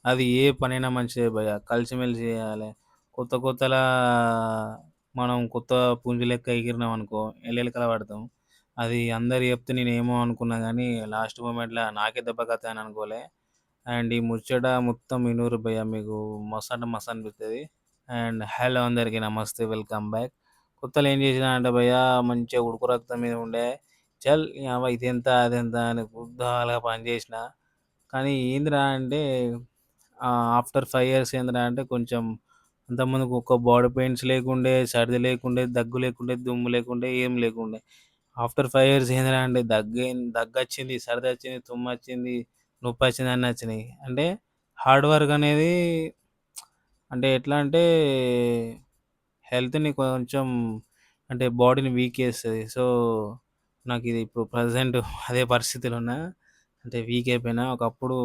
అది ఏ పనైనా మంచిదే భయ్యా. కలిసిమెలిసి చేయాలె. కొత్త కొత్తలా మనం కొత్త పుంజు లెక్క ఎగిరినామనుకో ఎల్లెలకల పడతాం. అది అందరు చెప్తే నేనేమో అనుకున్నా గానీ, లాస్ట్ మొమెంట్‌ల నాకే దెబ్బకత్తదని అనుకోలే. అండ్ ఈ ముచ్చట మొత్తం ఇనుర్రి భయ్యా, మీకు మస్త్ అంటే మస్త్ అనిపిత్తది. అండ్ హలో అందరికి నమస్తే, వెల్కమ్ బ్యాక్. కొత్తలో ఏం చేసినా అంటే భయ్యా, మంచిగా ఉడుకు రక్తం మీద ఉండే. చల్ నీయవ్వ ఇదెంత, అదెంత అని గుద్దాలుగా పని చేసిన. కానీ ఏందిరా అంటే ఆఫ్టర్ 5 ఇయర్స్ ఏందిరా అంటే కొంచెం అంతకుముందుకు ఒక్క బాడీ పెయిన్స్ లేకుండే, సర్ది లేకుండే, దగ్గు లేకుండే, దుమ్ము లేకుండే, ఏం లేకుండే. ఆఫ్టర్ 5 ఇయర్స్ ఏందిరా అంటే దగ్గొచ్చింది, సర్దొచ్చింది, తుమ్మొచ్చింది, నొప్పొచ్చింది అన్నీ వచ్చినాయి. అంటే హార్డ్ వర్క్ అనేది అంటే ఎట్లా అంటే హెల్త్‌ని కొంచెం అంటే బాడీని వీక్ చేస్తది. సో, నాకిది ఇప్పుడు ప్రెజెంట్ అదే పరిస్థితిలో ఉన్నా. అంటే వీక్ అయిపోయినా. ఒకప్పుడు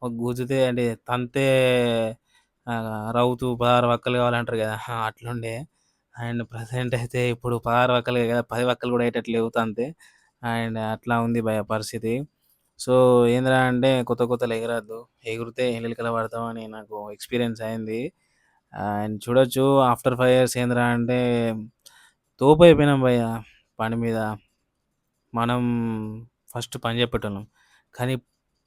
ఒక గుద్దితే అంటే తంతే రౌతు 16 వక్కలు కావాలంటారు కదా! అట్లుండే. అండ్ ప్రెజెంట్ అయితే ఇప్పుడు 16 వక్కలే కాదు, 10 వక్కలు కూడా అయ్యేటట్లు లేవు తంతే. అండ్ అట్లా ఉంది భయ్యా పరిస్థితి. సో, ఏందిరా అంటే కొత్త కొత్తలో ఎగరొద్దు. ఎగిరితే ఎల్లెలికల పడతామని నాకు ఎక్స్‌పీరియన్స్ అయింది. అండ్ చూడొచ్చు ఆఫ్టర్ 5 ఇయర్స్ ఏందిరా అంటే తోపయిపోయినాం భయ్యా పని మీద. మనం ఫస్ట్ పని చెప్పేటోళ్ళం. కానీ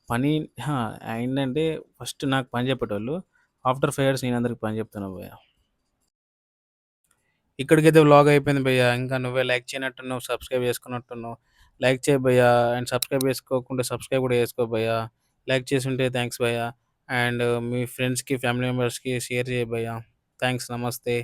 పని అహా! ఏంటంటే ఫస్ట్ నాకు పని చెప్పేటోళ్ళు. ఆఫ్టర్ 5 ఇయర్స్ నేను అందరికి పని చెప్తున్నా భయ్యా. ఇక్కడికైతే వ్లాగ్ అయిపోయింది భయ్యా. ఇంకా నువ్వే లైక్ చేయనట్టున్నావు, సబ్స్క్రైబ్ చేసుకున్నట్టున్నావు. లైక్ చేయి భయ్యా. అండ్ సబ్స్క్రైబ్ చేసుకోకుంటే సబ్స్క్రైబ్ కూడా చేసుకో భయ్యా. లైక్ చేసుంటే థాంక్స్ భయ్యా. అండ్ మీ ఫ్రెండ్స్‌కి, ఫ్యామిలీ మెంబర్స్‌కి షేర్ చేయి భయ్యా. థాంక్స్. నమస్తే.